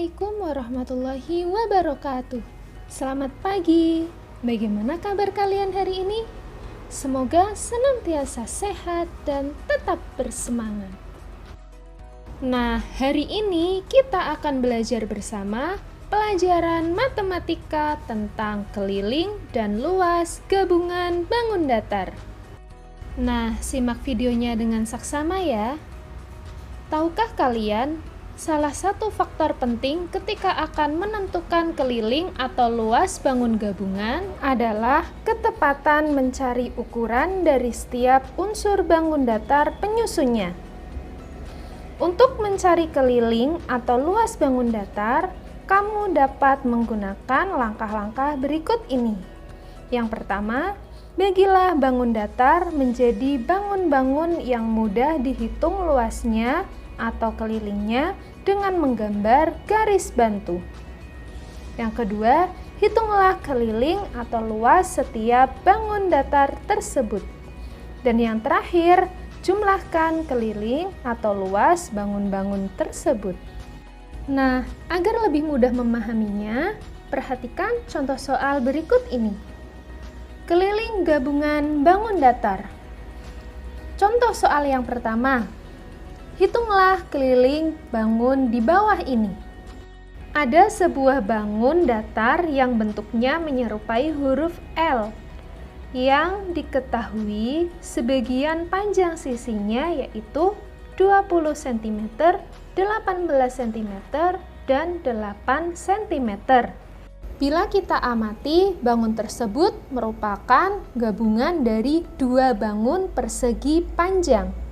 Assalamualaikum warahmatullahi wabarakatuh. Selamat pagi. Bagaimana kabar kalian hari ini? Semoga senantiasa sehat dan tetap bersemangat. Nah, hari ini kita akan belajar bersama pelajaran matematika tentang keliling dan luas gabungan bangun datar. Nah, simak videonya dengan saksama ya. Tahukah kalian, salah satu faktor penting ketika akan menentukan keliling atau luas bangun gabungan adalah ketepatan mencari ukuran dari setiap unsur bangun datar penyusunnya. Untuk mencari keliling atau luas bangun datar, kamu dapat menggunakan langkah-langkah berikut ini. Yang pertama, bagilah bangun datar menjadi bangun-bangun yang mudah dihitung luasnya atau kelilingnya dengan menggambar garis bantu. Yang kedua, hitunglah keliling atau luas setiap bangun datar tersebut. Dan yang terakhir, jumlahkan keliling atau luas bangun-bangun tersebut. Nah, agar lebih mudah memahaminya, perhatikan contoh soal berikut ini. Keliling gabungan bangun datar. Contoh soal yang pertama. Hitunglah keliling bangun di bawah ini. Ada sebuah bangun datar yang bentuknya menyerupai huruf L, yang diketahui sebagian panjang sisinya yaitu 20 cm, 18 cm, dan 8 cm. Bila kita amati, bangun tersebut merupakan gabungan dari dua bangun persegi panjang.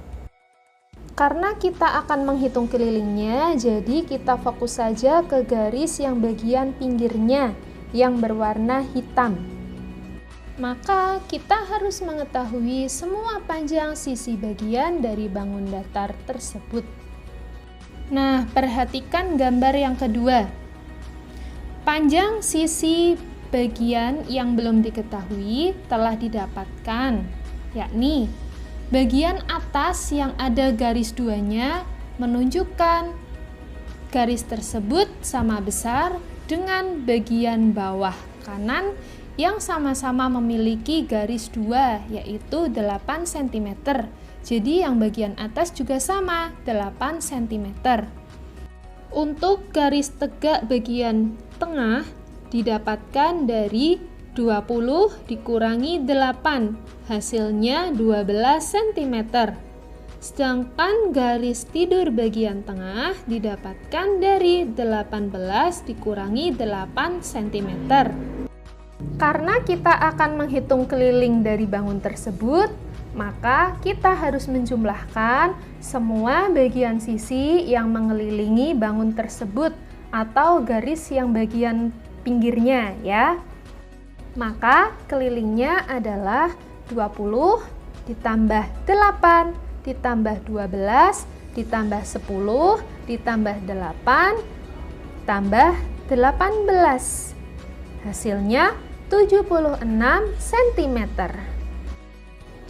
Karena kita akan menghitung kelilingnya, jadi kita fokus saja ke garis yang bagian pinggirnya yang berwarna hitam. Maka kita harus mengetahui semua panjang sisi bagian dari bangun datar tersebut. Nah, perhatikan gambar yang kedua. Panjang sisi bagian yang belum diketahui telah didapatkan, yakni bagian atas yang ada garis duanya menunjukkan garis tersebut sama besar dengan bagian bawah kanan yang sama-sama memiliki garis dua, yaitu 8 cm. Jadi yang bagian atas juga sama, 8 cm. Untuk garis tegak bagian tengah didapatkan dari 20 dikurangi 8, hasilnya 12 cm. Sedangkan garis tidur bagian tengah didapatkan dari 18 dikurangi 8 cm. Karena kita akan menghitung keliling dari bangun tersebut, maka kita harus menjumlahkan semua bagian sisi yang mengelilingi bangun tersebut atau garis yang bagian pinggirnya ya. Maka kelilingnya adalah 20 ditambah 8 ditambah 12 ditambah 10 ditambah 8 tambah 18. Hasilnya 76 cm.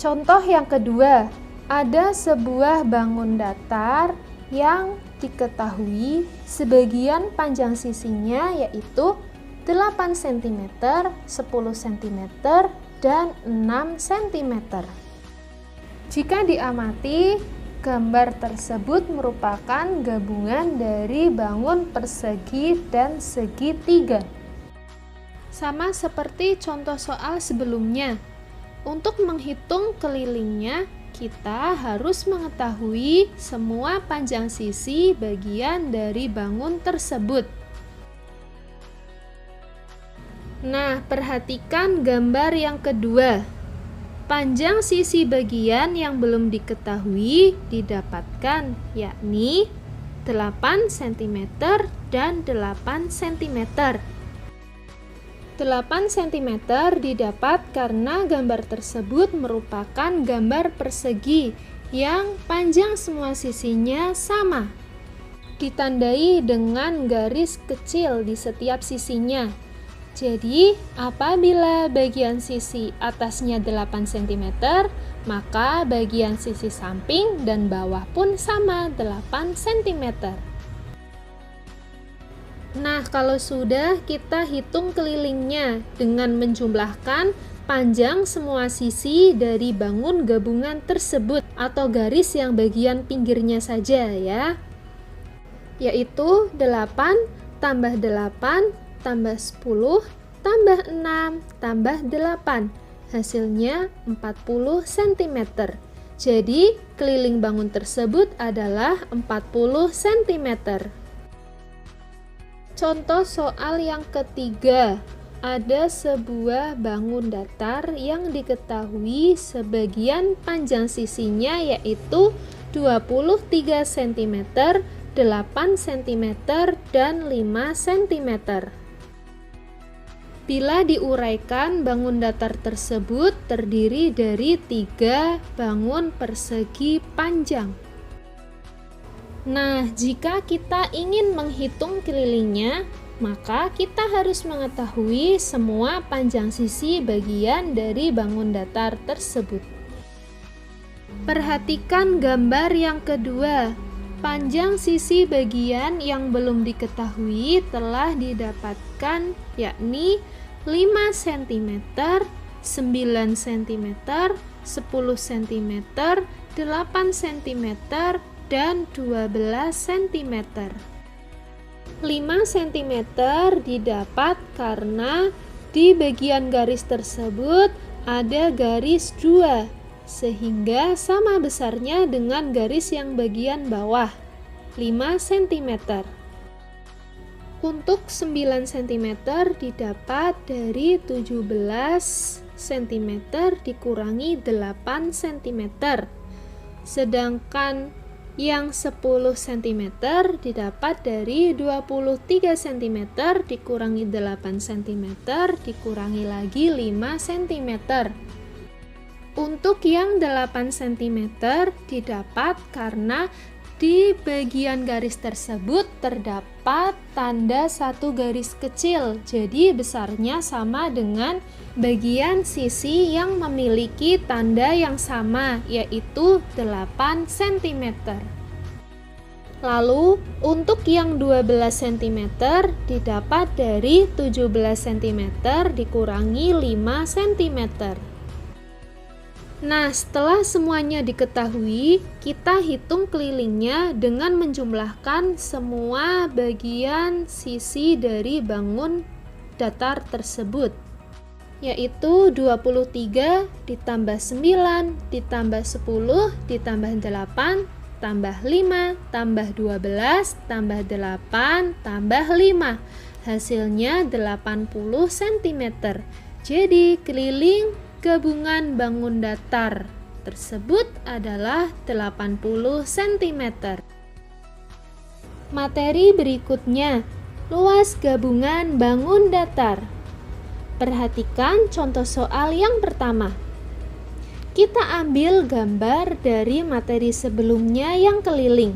Contoh yang kedua, ada sebuah bangun datar yang diketahui sebagian panjang sisinya yaitu 8 cm, 10 cm, dan 6 cm. Jika diamati, gambar tersebut merupakan gabungan dari bangun persegi dan segitiga. Sama seperti contoh soal sebelumnya, untuk menghitung kelilingnya, kita harus mengetahui semua panjang sisi bagian dari bangun tersebut. Nah, perhatikan gambar yang kedua. Panjang sisi bagian yang belum diketahui didapatkan, yakni 8 cm dan 8 cm. 8 cm didapat karena gambar tersebut merupakan gambar persegi yang panjang semua sisinya sama. Ditandai dengan garis kecil di setiap sisinya. Jadi, apabila bagian sisi atasnya 8 cm, maka bagian sisi samping dan bawah pun sama 8 cm. Nah, kalau sudah, kita hitung kelilingnya dengan menjumlahkan panjang semua sisi dari bangun gabungan tersebut atau garis yang bagian pinggirnya saja ya. Yaitu 8 tambah 8 tambah 10 tambah 6 tambah 8. Hasilnya 40 cm. Jadi, keliling bangun tersebut adalah 40 cm. Contoh soal yang ketiga, ada sebuah bangun datar yang diketahui sebagian panjang sisinya yaitu 23 cm, 8 cm, dan 5 cm. Bila diuraikan, bangun datar tersebut terdiri dari 3 bangun persegi panjang. Nah, jika kita ingin menghitung kelilingnya, maka kita harus mengetahui semua panjang sisi bagian dari bangun datar tersebut. Perhatikan gambar yang kedua. Panjang sisi bagian yang belum diketahui telah didapatkan, yakni 5 cm, 9 cm, 10 cm, 8 cm, dan 12 cm. 5 cm didapat karena di bagian garis tersebut ada garis 2, sehingga sama besarnya dengan garis yang bagian bawah, 5 cm. Untuk 9 cm didapat dari 17 cm dikurangi 8 cm. Sedangkan yang 10 cm didapat dari 23 cm dikurangi 8 cm dikurangi lagi 5 cm. Untuk yang 8 cm didapat karena di bagian garis tersebut terdapat tanda satu garis kecil, jadi besarnya sama dengan bagian sisi yang memiliki tanda yang sama, yaitu 8 cm. Lalu, untuk yang 12 cm didapat dari 17 cm dikurangi 5 cm. Nah, setelah semuanya diketahui, kita hitung kelilingnya dengan menjumlahkan semua bagian sisi dari bangun datar tersebut, yaitu 23 ditambah 9 ditambah 10 ditambah 8 tambah 5 tambah 12 tambah 8 tambah 5. Hasilnya 80 cm. Jadi, keliling gabungan bangun datar tersebut adalah 80 cm. Materi berikutnya, luas gabungan bangun datar. Perhatikan contoh soal yang pertama. Kita ambil gambar dari materi sebelumnya yang keliling.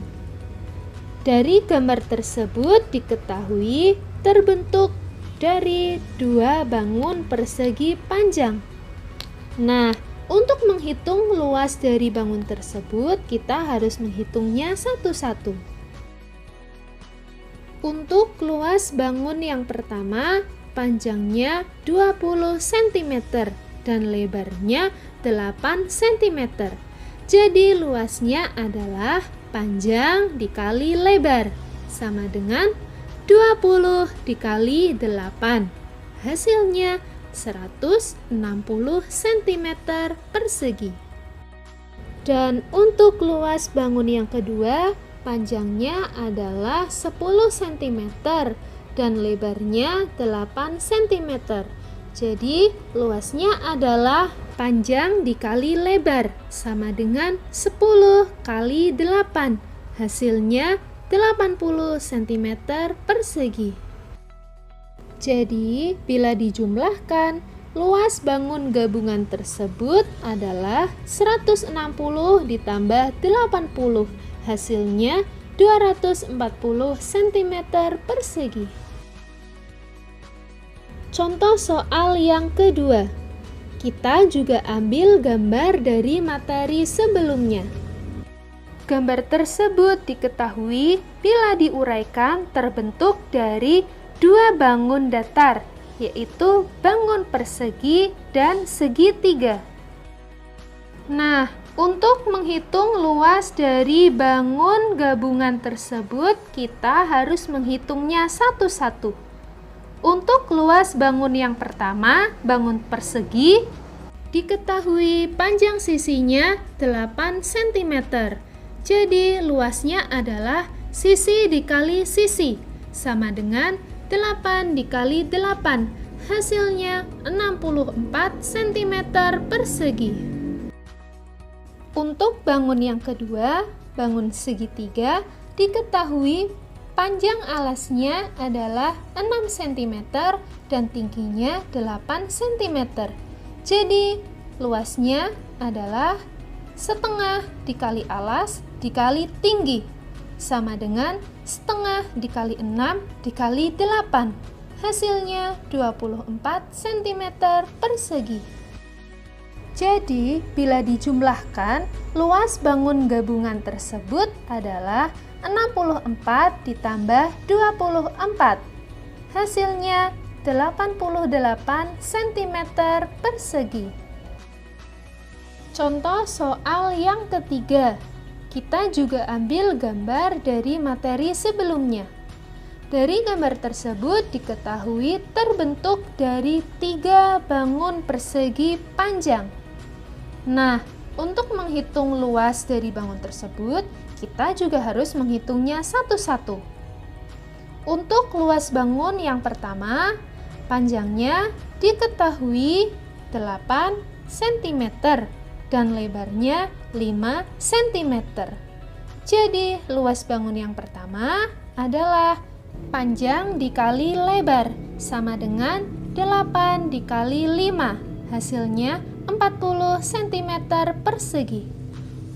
Dari gambar tersebut diketahui terbentuk dari 2 bangun persegi panjang. Nah, untuk menghitung luas dari bangun tersebut, kita harus menghitungnya satu-satu. Untuk luas bangun yang pertama, panjangnya 20 cm dan lebarnya 8 cm. Jadi luasnya adalah panjang dikali lebar, sama dengan 20 dikali 8. Hasilnya 160 cm persegi. Dan untuk luas bangun yang kedua, panjangnya adalah 10 cm dan lebarnya 8 cm. Jadi luasnya adalah panjang dikali lebar, sama dengan 10 kali 8. Hasilnya 80 cm persegi. Jadi, bila dijumlahkan, luas bangun gabungan tersebut adalah 160 ditambah 80. Hasilnya 240 cm persegi. Contoh soal yang kedua. Kita juga ambil gambar dari materi sebelumnya. Gambar tersebut diketahui bila diuraikan terbentuk dari dua bangun datar, yaitu bangun persegi dan segitiga. Nah, untuk menghitung luas dari bangun gabungan tersebut, kita harus menghitungnya satu-satu. Untuk luas bangun yang pertama, bangun persegi, diketahui panjang sisinya 8 cm. Jadi, luasnya adalah sisi dikali sisi, sama dengan 8 dikali 8. Hasilnya 64 cm persegi. Untuk bangun yang kedua, bangun segitiga, diketahui panjang alasnya adalah 6 cm dan tingginya 8 cm. Jadi, luasnya adalah setengah dikali alas dikali tinggi, sama dengan setengah dikali 6 dikali 8. Hasilnya 24 cm persegi. Jadi, bila dijumlahkan, luas bangun gabungan tersebut adalah 64 ditambah 24. Hasilnya 88 cm persegi. Contoh soal yang ketiga. Kita juga ambil gambar dari materi sebelumnya. Dari gambar tersebut diketahui terbentuk dari 3 bangun persegi panjang. Nah, untuk menghitung luas dari bangun tersebut, kita juga harus menghitungnya satu-satu. Untuk luas bangun yang pertama, panjangnya diketahui 8 cm dan lebarnya 5 cm. Jadi, luas bangun yang pertama adalah panjang dikali lebar, sama dengan 8 dikali 5. Hasilnya 40 cm persegi.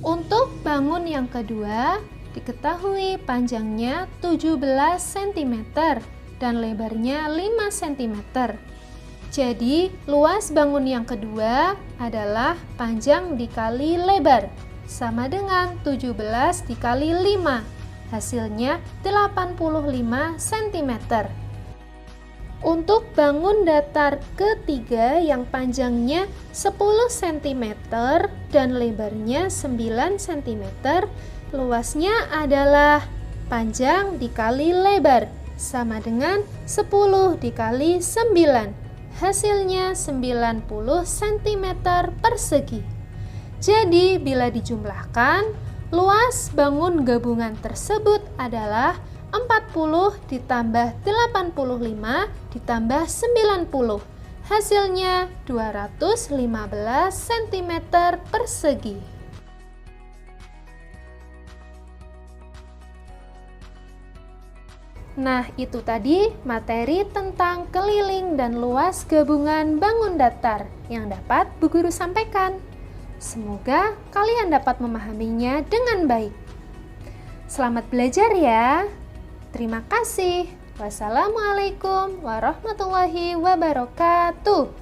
Untuk bangun yang kedua, diketahui panjangnya 17 cm dan lebarnya 5 cm. Jadi, luas bangun yang kedua adalah panjang dikali lebar, sama dengan 17 dikali 5. Hasilnya 85 cm. Untuk bangun datar ketiga yang panjangnya 10 cm dan lebarnya 9 cm, luasnya adalah panjang dikali lebar, sama dengan 10 dikali 9. Hasilnya 90 cm persegi. Jadi, bila dijumlahkan, luas bangun gabungan tersebut adalah 40 ditambah 85 ditambah 90. Hasilnya 215 cm persegi. Nah, itu tadi materi tentang keliling dan luas gabungan bangun datar yang dapat Bu Guru sampaikan. Semoga kalian dapat memahaminya dengan baik. Selamat belajar ya. Terima kasih. Wassalamualaikum warahmatullahi wabarakatuh.